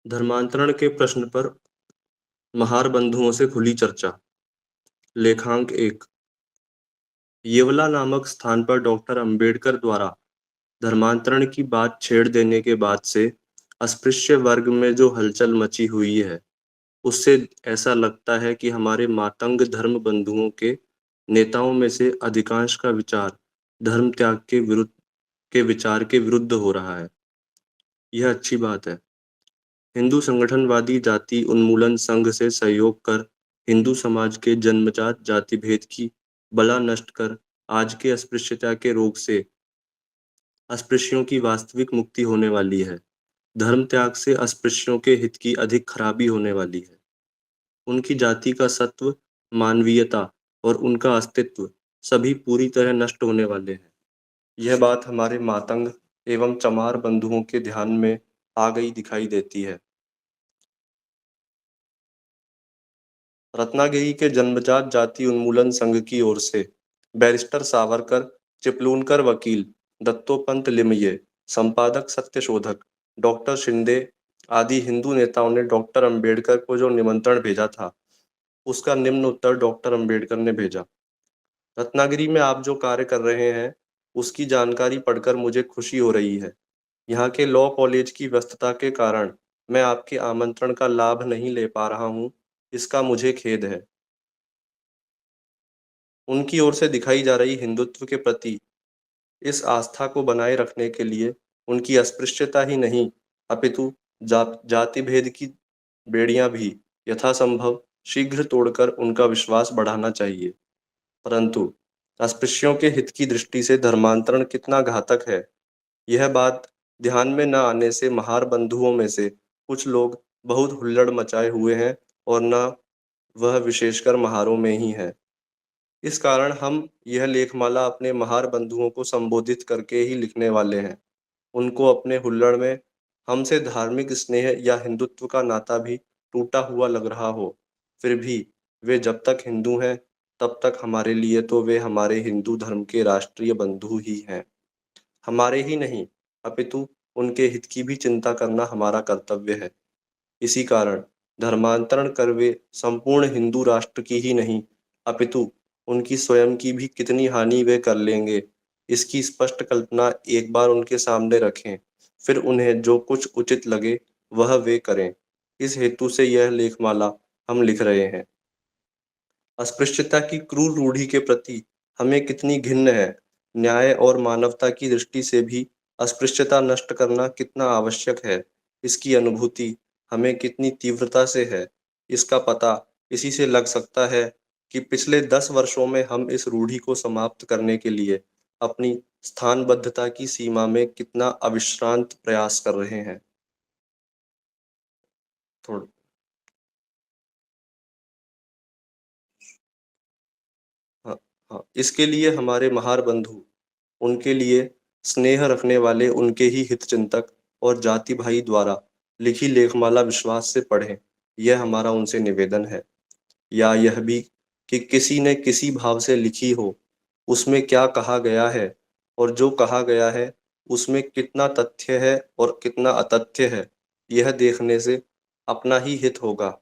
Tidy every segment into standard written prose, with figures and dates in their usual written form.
धर्मांतरण के प्रश्न पर महार बंधुओं से खुली चर्चा। लेखांक 1। येवला नामक स्थान पर डॉक्टर अंबेडकर द्वारा धर्मांतरण की बात छेड़ देने के बाद से अस्पृश्य वर्ग में जो हलचल मची हुई है, उससे ऐसा लगता है कि हमारे मातंग धर्म बंधुओं के नेताओं में से अधिकांश का विचार धर्म त्याग के विचार के विरुद्ध हो रहा है। यह अच्छी बात है। हिंदू संगठनवादी जाति उन्मूलन संघ से सहयोग कर हिंदू समाज के जन्मजात जाति भेद की बला नष्ट कर आज के अस्पृश्यता के रोग से अस्पृश्यों की वास्तविक मुक्ति होने वाली है। धर्म त्याग से अस्पृश्यों के हित की अधिक खराबी होने वाली है। उनकी जाति का सत्व, मानवीयता और उनका अस्तित्व सभी पूरी तरह नष्ट होने वाले हैं। यह बात हमारे मातंग एवं चमार बंधुओं के ध्यान में आ गई दिखाई देती है। रत्नागिरी के जन्मजात जाति उन्मूलन संघ की ओर से बैरिस्टर सावरकर, चिपलूनकर वकील, दत्तोपंत लिमये, संपादक सत्यशोधक, डॉक्टर शिंदे आदि हिंदू नेताओं ने डॉक्टर अंबेडकर को जो निमंत्रण भेजा था, उसका निम्न उत्तर डॉक्टर अंबेडकर ने भेजा। रत्नागिरी में आप जो कार्य कर रहे हैं, उसकी जानकारी पढ़कर मुझे खुशी हो रही है। यहाँ के लॉ कॉलेज की व्यस्तता के कारण मैं आपके आमंत्रण का लाभ नहीं ले पा रहा हूँ, इसका मुझे खेद है। उनकी ओर से दिखाई जा रही हिंदुत्व के प्रति इस आस्था को बनाए रखने के लिए उनकी अस्पृश्यता ही नहीं, अपितु जाति भेद की बेड़ियां भी यथासंभव शीघ्र तोड़कर उनका विश्वास बढ़ाना चाहिए। परंतु अस्पृश्यों के हित की दृष्टि से धर्मांतरण कितना घातक है, यह बात ध्यान में न आने से महार बंधुओं में से कुछ लोग बहुत हुल्लड़ मचाए हुए हैं और न वह विशेषकर महारों में ही है। इस कारण हम यह लेखमाला अपने महार बंधुओं को संबोधित करके ही लिखने वाले हैं। उनको अपने हुल्लड़ में हमसे धार्मिक स्नेह या हिंदुत्व का नाता भी टूटा हुआ लग रहा हो, फिर भी वे जब तक हिंदू हैं, तब तक हमारे लिए तो वे हमारे हिंदू धर्म के राष्ट्रीय बंधु ही हैं। हमारे ही नहीं, अपितु उनके हित की भी चिंता करना हमारा कर्तव्य है। इसी कारण धर्मांतरण कर वे संपूर्ण हिंदू राष्ट्र की ही नहीं, अपितु उनकी स्वयं की भी कितनी हानि वे कर लेंगे, इसकी स्पष्ट कल्पना एक बार उनके सामने रखें, फिर उन्हें जो कुछ उचित लगे वह वे करें। इस हेतु से यह लेखमाला हम लिख रहे हैं। अस्पृश्यता की क्रूर रूढ़ि के प्रति हमें कितनी घिन्न है। न्याय और मानवता की दृष्टि से भी अस्पृश्यता नष्ट करना कितना आवश्यक है, इसकी अनुभूति हमें कितनी तीव्रता से है, इसका पता इसी से लग सकता है कि पिछले 10 वर्षों में हम इस रूढ़ि को समाप्त करने के लिए अपनी स्थानबद्धता की सीमा में कितना अविश्रांत प्रयास कर रहे हैं। थोड़ा हाँ, हाँ, इसके लिए हमारे महार बंधु, उनके लिए स्नेह रखने वाले उनके ही हित चिंतक और जाति भाई द्वारा लिखी लेखमाला विश्वास से पढ़ें, यह हमारा उनसे निवेदन है। या यह भी कि किसी ने किसी भाव से लिखी हो, उसमें क्या कहा गया है और जो कहा गया है उसमें कितना तथ्य है और कितना अतथ्य है, यह देखने से अपना ही हित होगा,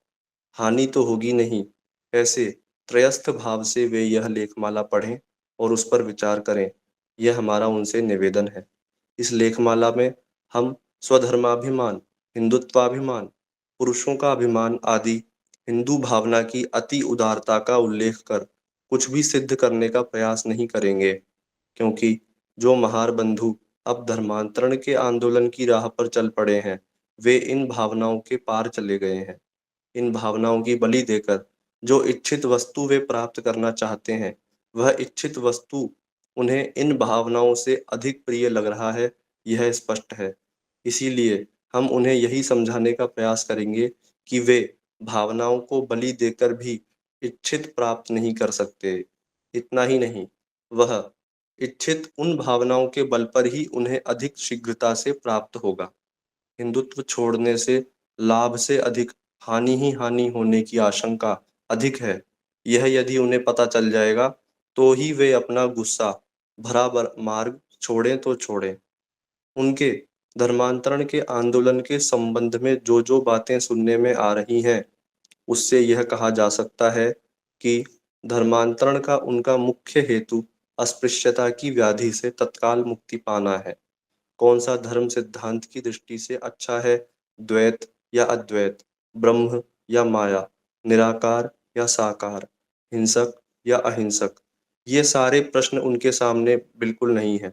हानि तो होगी नहीं। ऐसे त्रयस्थ भाव से वे यह लेखमाला पढ़ें और उस पर विचार करें, यह हमारा उनसे निवेदन है। इस लेखमाला में हम स्वधर्माभिमान, हिंदुत्वाभिमान, पुरुषों का अभिमान आदि हिंदू भावना की अति उदारता का उल्लेख कर कुछ भी सिद्ध करने का प्रयास नहीं करेंगे, क्योंकि जो महार बंधु अब धर्मांतरण के आंदोलन की राह पर चल पड़े हैं, वे इन भावनाओं के पार चले गए हैं। इन भावनाओं की बलि देकर जो इच्छित वस्तु वे प्राप्त करना चाहते हैं, वह इच्छित वस्तु उन्हें इन भावनाओं से अधिक प्रिय लग रहा है, यह स्पष्ट है। इसीलिए हम उन्हें यही समझाने का प्रयास करेंगे कि वे भावनाओं को बलि देकर भी इच्छित प्राप्त नहीं कर सकते। इतना ही नहीं, वह इच्छित उन भावनाओं के बल पर ही उन्हें अधिक शीघ्रता से प्राप्त होगा। हिंदुत्व छोड़ने से लाभ से अधिक हानि ही हानि होने की आशंका अधिक है। यह यदि उन्हें पता चल जाएगा, तो ही वे अपना गुस्सा भरा मार्ग छोड़ें तो छोड़ें। उनके धर्मांतरण के आंदोलन के संबंध में जो बातें सुनने में आ रही हैं, उससे यह कहा जा सकता है कि धर्मांतरण का उनका मुख्य हेतु अस्पृश्यता की व्याधि से तत्काल मुक्ति पाना है। कौन सा धर्म सिद्धांत की दृष्टि से अच्छा है? द्वैत या अद्वैत, ब्रह्म या माया, निराकार या साकार, हिंसक या अहिंसक? ये सारे प्रश्न उनके सामने बिल्कुल नहीं है।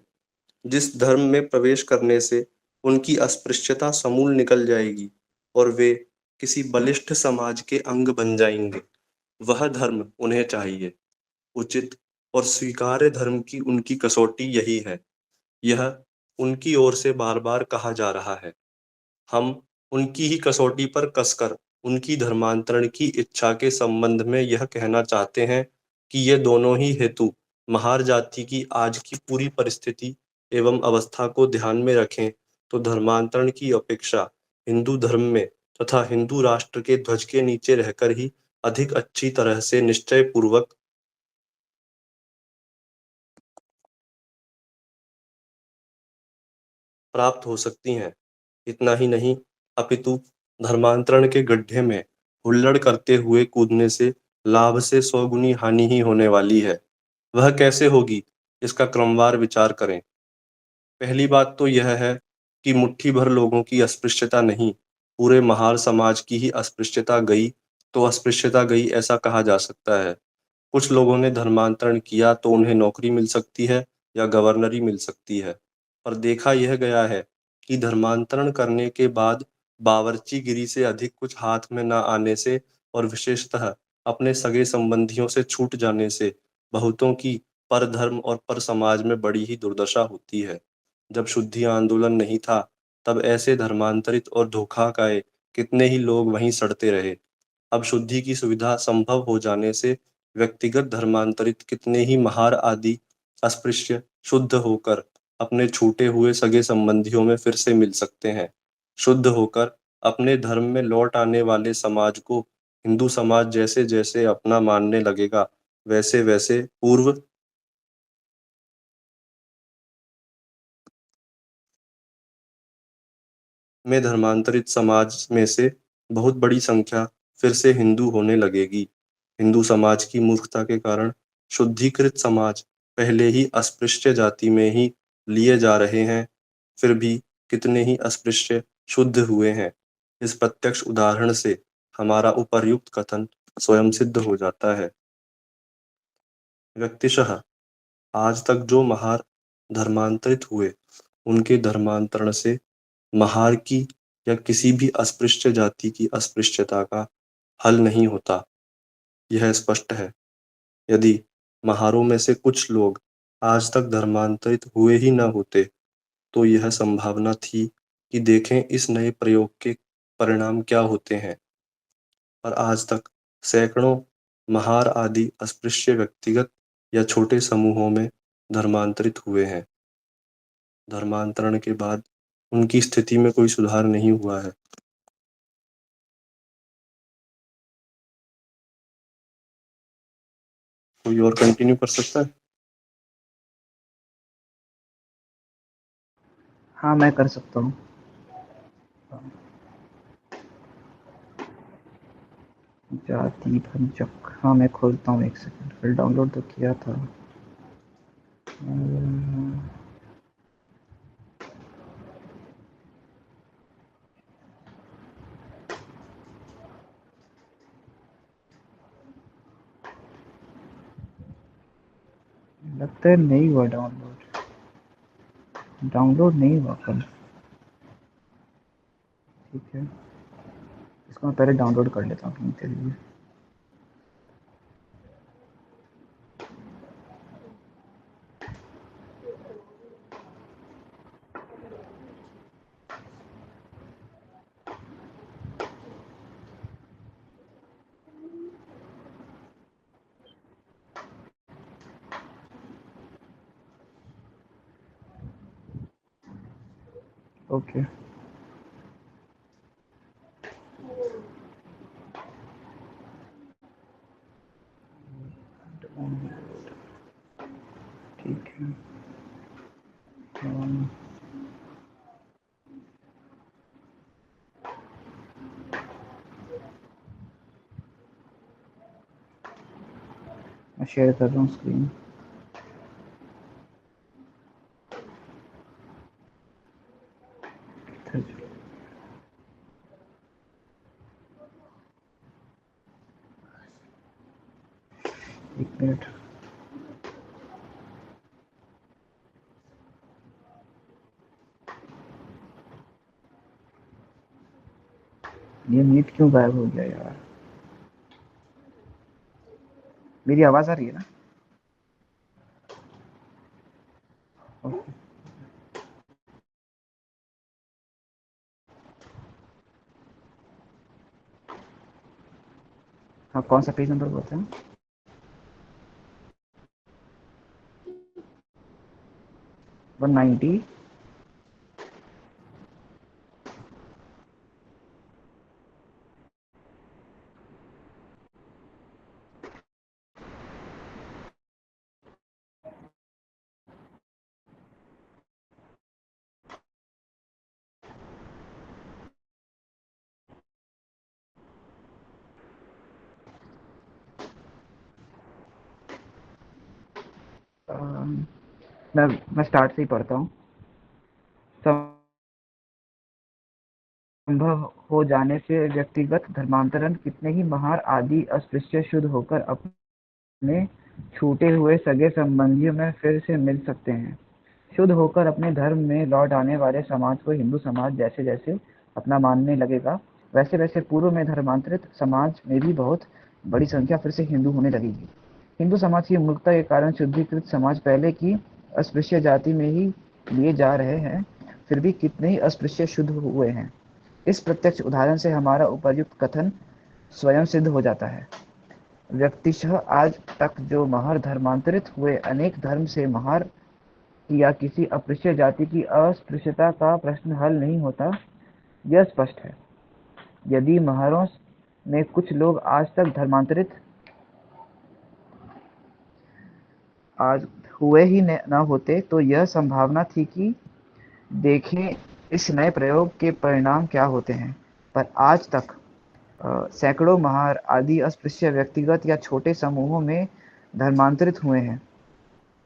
जिस धर्म में प्रवेश करने से उनकी अस्पृश्यता समूल निकल जाएगी और वे किसी बलिष्ठ समाज के अंग बन जाएंगे, वह धर्म उन्हें चाहिए। उचित और स्वीकार्य धर्म की उनकी कसौटी यही है। यह उनकी ओर से बार बार कहा जा रहा है। हम उनकी ही कसौटी पर कसकर उनकी धर्मांतरण की इच्छा के संबंध में यह कहना चाहते हैं कि ये दोनों ही हेतु महार जाति की आज की पूरी परिस्थिति एवं अवस्था को ध्यान में रखें तो धर्मांतरण की अपेक्षा हिंदू धर्म में तथा हिंदू राष्ट्र के ध्वज के नीचे रहकर ही अधिक अच्छी तरह से निश्चय पूर्वक प्राप्त हो सकती हैं। इतना ही नहीं, अपितु धर्मांतरण के गड्ढे में हुल्लड़ करते हुए कूदने से लाभ से 100 गुनी हानि ही होने वाली है। वह कैसे होगी, इसका क्रमवार विचार करें। पहली बात तो यह है कि मुट्ठी भर लोगों की अस्पृश्यता नहीं, पूरे महार समाज की ही अस्पृश्यता गई तो अस्पृश्यता गई ऐसा कहा जा सकता है। कुछ लोगों ने धर्मांतरण किया तो उन्हें नौकरी मिल सकती है या गवर्नरी मिल सकती है। पर देखा यह गया है कि धर्मांतरण करने के बाद बावर्चीगिरी से अधिक कुछ हाथ में न आने से और विशेषतः अपने सगे संबंधियों से छूट जाने से बहुतों की पर धर्म और पर समाज में बड़ी ही दुर्दशा होती है। जब शुद्धि आंदोलन नहीं था, तब ऐसे धर्मांतरित और धोखा खाए कितने ही लोग वहीं सड़ते रहे। अब शुद्धि की सुविधा संभव हो जाने से व्यक्तिगत धर्मांतरित कितने ही महार आदि अस्पृश्य शुद्ध होकर अपने छूटे हुए सगे संबंधियों में फिर से मिल सकते हैं। शुद्ध होकर अपने धर्म में लौट आने वाले समाज को हिंदू समाज जैसे जैसे अपना मानने लगेगा, वैसे वैसे पूर्व में धर्मांतरित समाज में से बहुत बड़ी संख्या फिर से हिंदू होने लगेगी। हिंदू समाज की मूर्खता के कारण शुद्धिकृत समाज पहले ही अस्पृश्य जाति में ही लिए जा रहे हैं, फिर भी कितने ही अस्पृश्य शुद्ध हुए हैं। इस प्रत्यक्ष उदाहरण से हमारा उपर्युक्त कथन स्वयं सिद्ध हो जाता है। व्यक्तिशः आज तक जो महार धर्मांतरित हुए, उनके धर्मांतरण से महार की या किसी भी अस्पृश्य जाति की अस्पृश्यता का हल नहीं होता, यह स्पष्ट है। यदि महारों में से कुछ लोग आज तक धर्मांतरित हुए ही न होते, तो यह संभावना थी कि देखें इस नए प्रयोग के परिणाम क्या होते हैं। पर आज तक सैकड़ों महार आदि अस्पृश्य व्यक्तिगत या छोटे समूहों में धर्मांतरित हुए हैं। धर्मांतरण के बाद उनकी स्थिति में कोई सुधार नहीं हुआ है। कोई और कंटिन्यू कर सकता है? हाँ, मैं कर सकता हूँ। जाति भंजक, हाँ मैं खोलता हूँ, एक सेकंड। फिर डाउनलोड तो किया था। लगता है नहीं हुआ डाउनलोड। डाउनलोड नहीं हुआ कल। ठीक है, इसको मैं पहले डाउनलोड कर लेता हूँ तुमके लिए। ओके, ठीक है। शेयर कर रहा हूँ स्क्रीन। एक मिनट। ये मीट क्यों गायब हो गया यार? मेरी आवाज आ रही है ना? ओके। हाँ, कौन सा पेज नंबर बोलते हैं? 190। मैं स्टार्ट से ही पढ़ता हूँ। संभव हो जाने से व्यक्तिगत धर्मांतरण कितने ही महार आदि अस्पृश्य शुद्ध होकर अपने छूटे हुए सगे संबंधियों में फिर से मिल सकते हैं। शुद्ध होकर अपने धर्म में लौट आने वाले समाज को हिंदू समाज जैसे जैसे अपना मानने लगेगा, वैसे वैसे पूर्व में धर्मांतरित समाज में भी बहुत बड़ी संख्या फिर से हिंदू होने लगेगी। हिंदू समाज की मूर्खता के कारण शुद्धिकृत समाज पहले की अस्पृश्य जाति में ही लिए जा रहे हैं, फिर भी कितने ही अस्पृश्य शुद्ध हुए हैं। इस प्रत्यक्ष उदाहरण से हमारा उपर्युक्त कथन स्वयं सिद्ध हो जाता है। व्यक्तिशः आज तक जो महार धर्मांतरित हुए, अनेक धर्म से महार या किसी अस्पृश्य जाति की अस्पृश्यता का प्रश्न हल नहीं होता, यह स्पष्ट है। यदि महारों में कुछ लोग आज तक धर्मांतरित आज हुए ही न होते, तो यह संभावना थी कि देखें इस नए प्रयोग के परिणाम क्या होते हैं। पर आज तक सैकड़ों महार आदि अस्पृश्य व्यक्तिगत या छोटे समूहों में धर्मांतरित हुए हैं।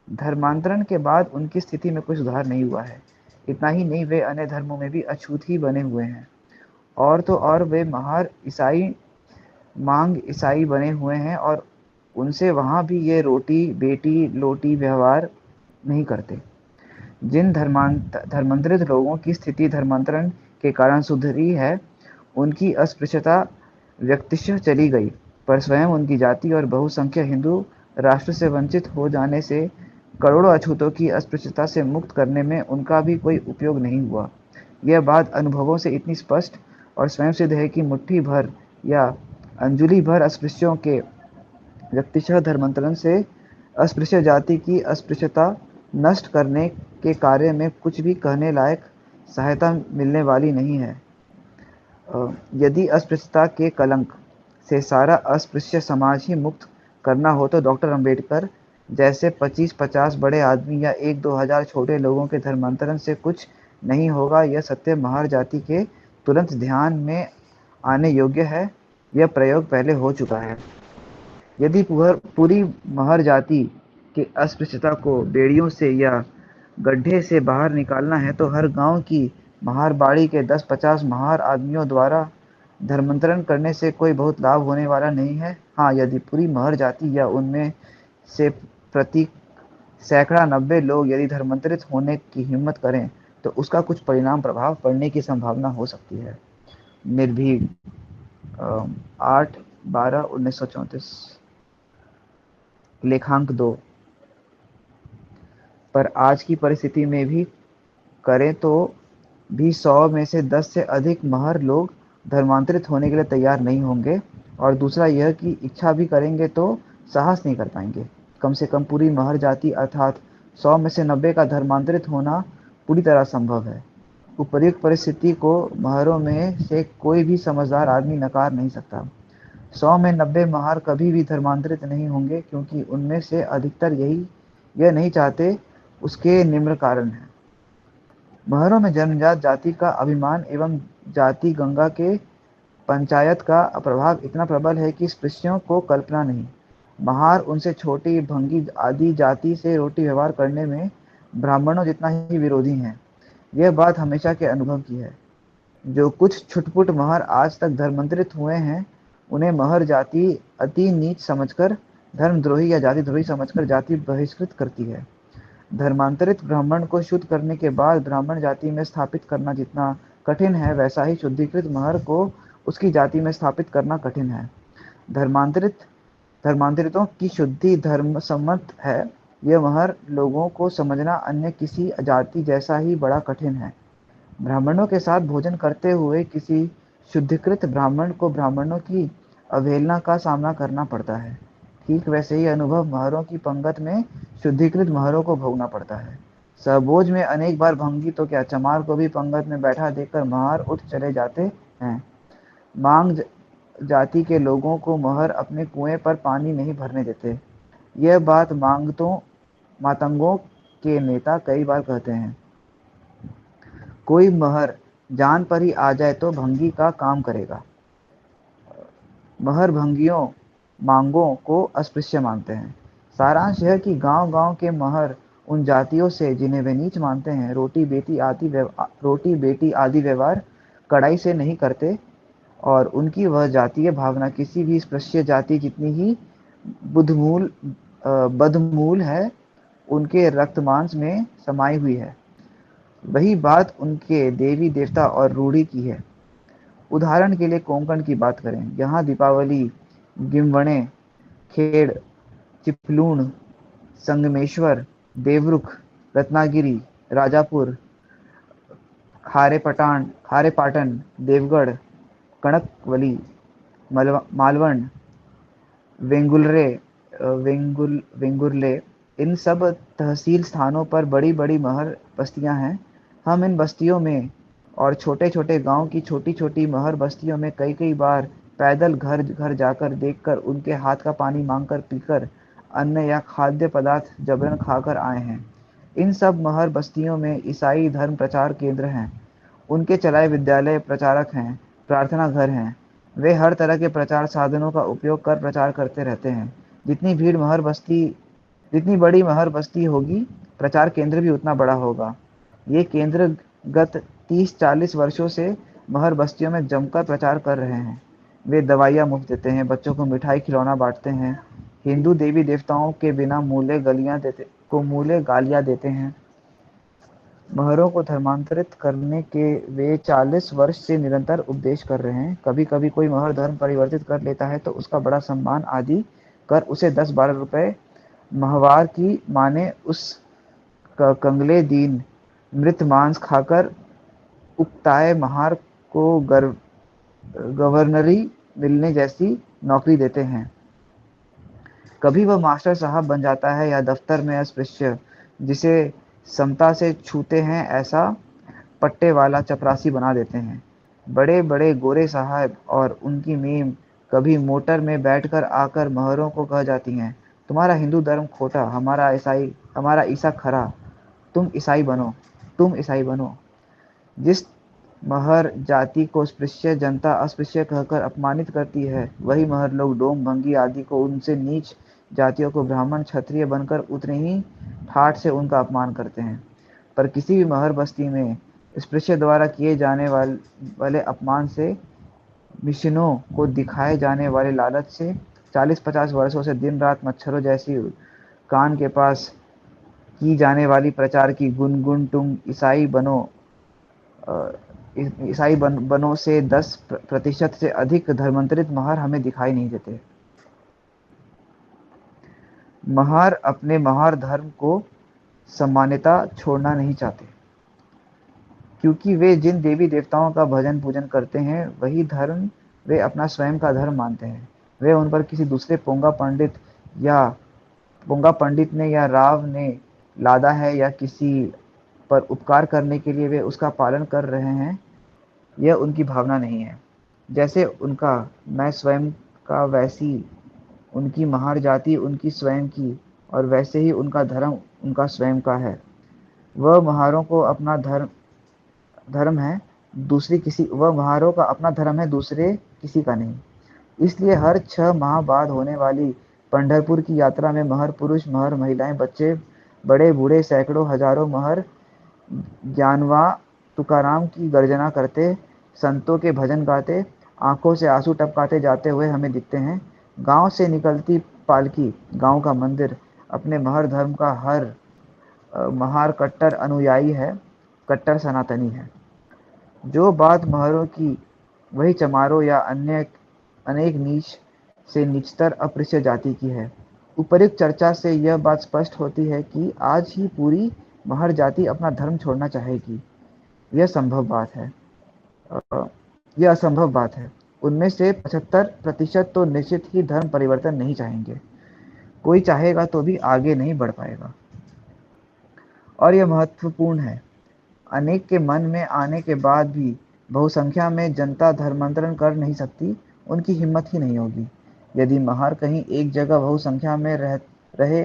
धर्मांतरण के बाद उनकी स्थिति में कोई सुधार नहीं हुआ है। इतना ही नहीं, वे अन्य धर्मों में भी अछूत ही बने हुए हैं। और तो और वे महार ईसाई मांग ईसाई बने हुए हैं, और उनसे वहाँ भी ये रोटी बेटी लोटी व्यवहार नहीं करते। जिन धर्मांतरित लोगों की स्थिति धर्मांतरण के कारण सुधरी है, उनकी अस्पृश्यता व्यक्तिशः चली गई, पर स्वयं उनकी जाति और बहुसंख्यक हिंदू राष्ट्र से वंचित हो जाने से करोड़ों अछूतों की अस्पृश्यता से मुक्त करने में उनका भी कोई उपयोग नहीं हुआ। यह बात अनुभवों से इतनी स्पष्ट और स्वयं सिद्ध है कि मुट्ठी भर या अंजुलि भर अस्पृश्यों के व्यक्तिशः धर्मांतरण से अस्पृश्य जाति की अस्पृश्यता नष्ट करने के कार्य में कुछ भी कहने लायक सहायता मिलने वाली नहीं है। यदि अस्पृश्यता के कलंक से सारा अस्पृश्य समाज ही मुक्त करना हो, तो डॉक्टर अंबेडकर जैसे 25-50 बड़े आदमी या 1-2 हजार छोटे लोगों के धर्मांतरण से कुछ नहीं होगा। यह सत्य महार जाति के तुरंत ध्यान में आने योग्य है। यह प्रयोग पहले हो चुका है। यदि पूरी महार जाति की अस्पृश्यता को बेड़ियों से या गड्ढे से बाहर निकालना है, तो हर गांव की महार बाड़ी के 10-50 महार आदमियों द्वारा धर्मांतरण करने से कोई बहुत लाभ होने वाला नहीं है। हाँ, यदि पूरी महार जाति या उनमें से प्रति सैकड़ा 90 लोग यदि धर्मांतरित होने की हिम्मत करें, तो उसका कुछ परिणाम प्रभाव पड़ने की संभावना हो सकती है। निर्भीक 8/12/1934। लेखांक 2। पर आज की परिस्थिति में भी करें तो भी 100 में से 10 से अधिक महार लोग धर्मांतरित होने के लिए तैयार नहीं होंगे, और दूसरा यह कि इच्छा भी करेंगे तो साहस नहीं कर पाएंगे। कम से कम पूरी महार जाति अर्थात 100 में से 90 का धर्मांतरित होना पूरी तरह संभव है। उपर्युक्त परिस्थिति को महारों में से कोई भी समझदार आदमी नकार नहीं सकता। 100 में 90 महार कभी भी धर्मांतरित नहीं होंगे, क्योंकि उनमें से अधिकतर यह नहीं चाहते। उसके निम्न कारण है। महारों में जन्मजात जाति का अभिमान एवं जाति गंगा के पंचायत का प्रभाव इतना प्रबल है कि स्पृश्यों को कल्पना नहीं। महार उनसे छोटी भंगी आदि जाति से रोटी व्यवहार करने में ब्राह्मणों जितना ही विरोधी हैं। यह बात हमेशा के अनुभव की है। जो कुछ छुटपुट महर आज तक धर्मांतरित हुए हैं, उन्हें महर जाति अति नीच समझकर, धर्मद्रोही या जाति द्रोही समझकर जाति बहिष्कृत करती है। धर्मांतरित ब्राह्मण को शुद्ध करने के बाद ब्राह्मण जाति में स्थापित करना जितना कठिन है, वैसा ही शुद्धिकृत महर को उसकी जाति में स्थापित करना कठिन है। धर्मांतरित धर्मांतरितों की शुद्धि धर्मसम्मत है। यह महर लोगों को समझना अन्य किसी जाति जैसा ही बड़ा कठिन है। ब्राह्मणों के साथ भोजन करते हुए किसी शुद्धिकृत ब्राह्मण को ब्राह्मणों की अवहेलना का सामना करना पड़ता है। ठीक वैसे ही अनुभव महरों की पंगत में शुद्धिकृत महरों को भोगना पड़ता है। सबोज में अनेक बार भंगी तो क्या, चमार को भी पंगत में बैठा देखकर महार उठ चले जाते हैं। मांग जाति के लोगों को महर अपने कुएं पर पानी नहीं भरने देते। यह बात मातंगों के नेता कई बार कहते हैं। कोई महर जान पर ही आ जाए तो भंगी का काम करेगा। महर भंगियों मांगों को अस्पृश्य मानते हैं। सारांश यह कि गांव-गांव के महर उन जातियों से जिन्हें वे नीच मानते हैं, रोटी बेटी आदि व्यवहार कड़ाई से नहीं करते, और उनकी वह जातीय भावना किसी भी स्पृश्य जाति जितनी ही बदमूल है, उनके रक्त-मांस में समाई हुई है। वही बात उनके देवी देवता और रूढ़ी की है। उदाहरण के लिए कोंकण की बात करें, यहाँ दीपावली, गिम्वणे, खेड़, चिपलूण, संगमेश्वर, देवरुख, रत्नागिरी, राजापुर, खारेपाटन, देवगढ़, कणकवली, मालवण, वेंगुर्ले, इन सब तहसील स्थानों पर बड़ी-बड़ी महर बस्तियां हैं। हम इन बस्तियों में और छोटे-छोटे गांव की छोटी-छोटी महर बस्तियों में कई-कई बार पैदल घर-घर जाकर देखकर उनके हाथ का पानी मांगकर पीकर अन्न या खाद्य पदार्थ जबरन खाकर आए हैं। इन सब महर बस्तियों में ईसाई धर्म प्रचार केंद्र हैं। उनके चलाए विद्यालय प्रचारक हैं, प्रार्थना घर हैं। वे हर तरह के प्रचार साधनों का उपयोग कर प्रचार करते रहते हैं। जितनी बड़ी महर बस्ती होगी, प्रचार केंद्र भी उतना बड़ा होगा। ये केंद्र गत 30-40 वर्षों से महर बस्तियों में जमकर प्रचार कर रहे हैं। वे दवाइयाँ मुफ्त देते हैं, बच्चों को मिठाई खिलौना बांटते हैं, हिंदू देवी देवताओं के बिना मूले गालियाँ देते हैं। महरों को धर्मांतरित करने के वे 40 वर्ष से निरंतर उपदेश कर रहे हैं। कभी-कभी कोई महर धर्म परिवर्तित कर लेता है तो उसका बड़ा सम्मान आदि कर उसे 10-12 रुपए महवार की माने उस कंगले दीन मृत मांस खाकर उकताए महार को गवर्नरी मिलने जैसी नौकरी देते हैं। कभी वह मास्टर साहब बन जाता है या दफ्तर में अस्पृश्य जिसे समता से छूते हैं ऐसा पट्टे वाला चपरासी बना देते हैं। बड़े-बड़े गोरे साहब और उनकी मेम कभी मोटर में बैठकर आकर महरों को कह जाती हैं, तुम्हारा हिंदू धर्म खोटा, हमारा ईसा खरा, तुम ईसाई बनो। जिस महर जाति को स्पृश्य जनता अस्पृश्य कहकर अपमानित करती है, वही महर लोग डोम भंगी आदि को उनसे नीच जातियों को ब्राह्मण क्षत्रिय बनकर उतने ही ठाठ से उनका अपमान करते हैं। पर किसी भी महर बस्ती में स्पृश्य द्वारा किए जाने वाले अपमान से मिशनों को दिखाए जाने वाले लालच से 40-50 वर्षों से दिन रात मच्छरों जैसी कान के पास की जाने वाली प्रचार की गुनगुन तुम बनो से 10% से अधिक धर्मांतरित महर हमें दिखाई नहीं देते। महर अपने महर धर्म को सामान्यता छोड़ना नहीं चाहते, क्योंकि वे जिन देवी देवताओं का भजन पूजन करते हैं वही धर्म वे अपना स्वयं का धर्म मानते हैं। वे उन पर किसी दूसरे पोंगा पंडित ने या राव ने लादा है या किसी पर उपकार करने के लिए वे उसका पालन कर रहे हैं, यह उनकी भावना नहीं है। जैसे उनका मैं स्वयं का, वैसी उनकी महार जाति उनकी स्वयं की, और वैसे ही उनका धर्म उनका स्वयं का है। वह महारों को अपना धर्म है, वह महारों का अपना धर्म है, दूसरे किसी का नहीं। इसलिए हर 6 माह बाद होने वाली पंढरपुर की यात्रा में महर पुरुष, महर महिलाएं, बच्चे, बड़े बूढ़े, सैकड़ों हजारों महर ज्ञानवा तुकाराम की गर्जना करते, संतों के भजन गाते, आंखों से आंसू टपकाते जाते हुए हमें दिखते हैं। गांव से निकलती पालकी, गांव का मंदिर, अपने महर धर्म का हर महार कट्टर अनुयायी है, कट्टर सनातनी है। जो बात महरों की, वही चमारों या अन्य अनेक नीच से नीचतर अपृश्य जाति की है। उपर्युक्त चर्चा से यह बात स्पष्ट होती है कि आज ही पूरी महर जाति अपना धर्म छोड़ना चाहेगी। यह संभव बात है। अ, यह असंभव बात है। उनमें से 75% तो निश्चित ही धर्म परिवर्तन नहीं चाहेंगे। कोई चाहेगा तो भी आगे नहीं बढ़ पाएगा। और यह महत्वपूर्ण है, अनेक के मन में आने के बाद भी बहुसंख्या में जनता धर्मांतरण कर नहीं सकती, उनकी हिम्मत ही नहीं होगी। यदि महार कहीं एक जगह बहुसंख्या में रहे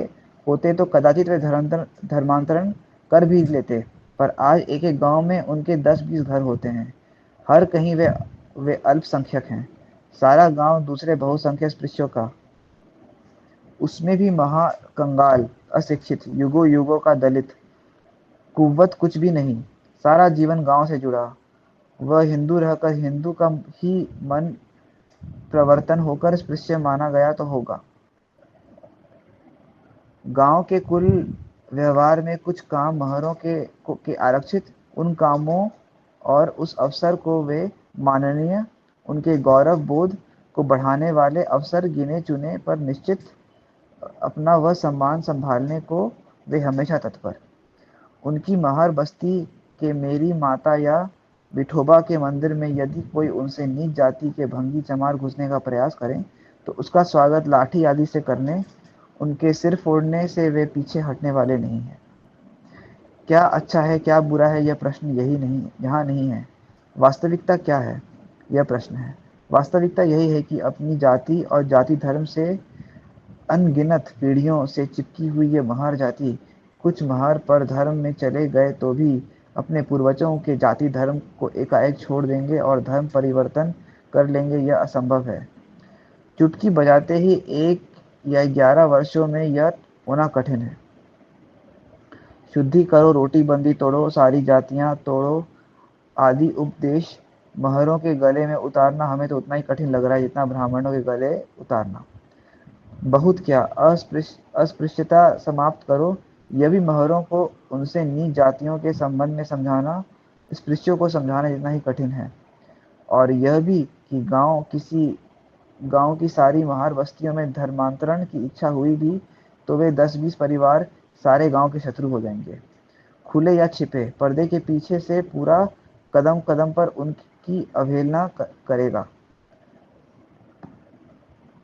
होते तो कदाचित वे धर्मांतरण कर भी लेते, पर आज एक एक गांव में उनके 10-20 घर होते हैं। हर कहीं वे अल्पसंख्यक हैं। सारा गांव दूसरे बहुसंख्यक स्पृश्यों का, उसमें भी महा कंगाल, अशिक्षित, युगों युगों का दलित, कुव्वत कुछ भी नहीं, सारा जीवन गांव से जुड़ा। वह हिंदू रहकर हिंदू का ही मन प्रवर्तन होकर स्पृश्य माना गया तो होगा। गांव के कुल व्यवहार में कुछ काम महरों के आरक्षित, उन कामों और उस अवसर को वे माननीय, उनके गौरव बोध को बढ़ाने वाले अवसर गिने चुने पर निश्चित अपना वह सम्मान संभालने को वे हमेशा तत्पर। उनकी महार बस्ती के मेरी माता या विठोबा के मंदिर में यदि कोई उनसे नीच जाति के भंगी चमार घुसने का प्रयास करें तो उसका स्वागत लाठी आदि से करने, उनके सिर फोड़ने से वे पीछे हटने वाले नहीं हैं। क्या अच्छा है क्या बुरा है, यह प्रश्न यहाँ नहीं है। वास्तविकता क्या है, यह प्रश्न है। वास्तविकता यही है कि अपनी जाति और जाति धर्म से अनगिनत पीढ़ियों से चिपकी हुई ये महार जाति कुछ महार पर धर्म में चले गए तो भी अपने पूर्वजों के जाति धर्म को एकाएक छोड़ देंगे और धर्म परिवर्तन कर लेंगे, यह असंभव है। चुटकी बजाते ही 1 या 11 वर्षों में यह होना कठिन है। शुद्धि करो, रोटी बंदी तोड़ो, सारी जातियां तोड़ो आदि उपदेश महरों के गले में उतारना हमें तो उतना ही कठिन लग रहा है जितना ब्राह्मणों के गले उतारना। बहुत क्या, अस्पृश्यता समाप्त करो, यह भी महरों को उनसे नीच जातियों के संबंध में समझाना स्पृश्यों को समझाना जितना ही कठिन है। और यह भी कि गांव की सारी महार बस्तियों में धर्मांतरण की इच्छा हुई भी तो वे 10-20 परिवार सारे गांव के शत्रु हो जाएंगे। खुले या छिपे, पर्दे के पीछे से पूरा कदम कदम पर उनकी अवहेलना करेगा।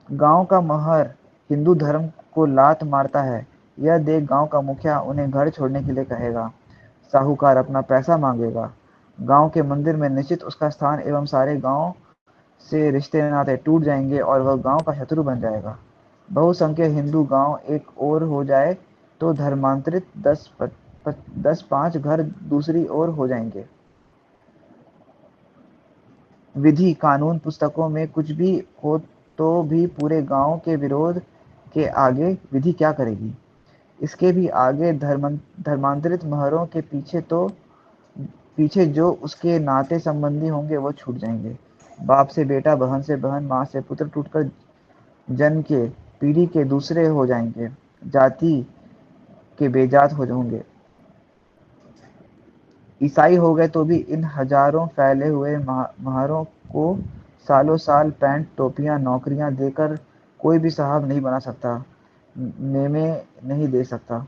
गांव का महर हिंदू धर्म को लात मारता है, यह देख गांव का मुखिया उन्हें घर छोड़ने के लिए कहेगा। साहूकार अपना पैसा मांगेगा। गांव के मंदिर में निश्चित उसका स्थान एवं सारे गांव से रिश्ते नाते टूट जाएंगे और वह गांव का शत्रु बन जाएगा। बहुसंख्यक हिंदू गांव एक ओर हो जाए तो धर्मांतरित 10-5 घर दूसरी ओर हो जाएंगे। विधि कानून पुस्तकों में कुछ भी हो तो भी पूरे गांव के विरोध के आगे विधि क्या करेगी। इसके भी आगे धर्मांतरित महरों के पीछे जो उसके नाते संबंधी होंगे वो छूट जाएंगे। बाप से बेटा, बहन से बहन, माँ से पुत्र टूटकर जन के पीढ़ी के दूसरे हो जाएंगे, जाति के बेजात हो जाएंगे। ईसाई हो गए तो भी इन हजारों फैले हुए महारों को सालों साल पैंट, टोपियां, नौकरियां देकर कोई भी साहब नहीं बना सकता, मेमे नहीं दे सकता।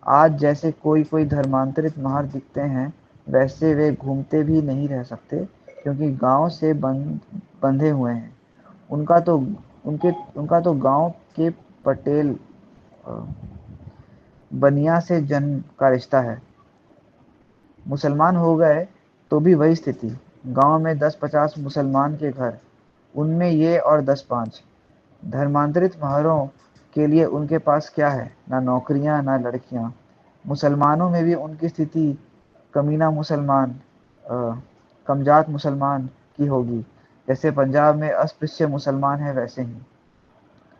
आज जैसे कोई कोई धर्मांतरित महार दिखते हैं वैसे वे घूमते भी नहीं रह सकते, क्योंकि गांव से बंधे हुए हैं। उनका तो गांव के पटेल बनिया से जन्म का रिश्ता है। मुसलमान हो गए तो भी वही स्थिति। गांव में 10-50 मुसलमान के घर, उनमें ये और 10-5 धर्मांतरित महरों के लिए उनके पास क्या है, ना नौकरियां ना लड़कियां। मुसलमानों में भी उनकी स्थिति कमीना मुसलमान, कमजात मुसलमान की होगी। जैसे पंजाब में अस्पृश्य मुसलमान है वैसे ही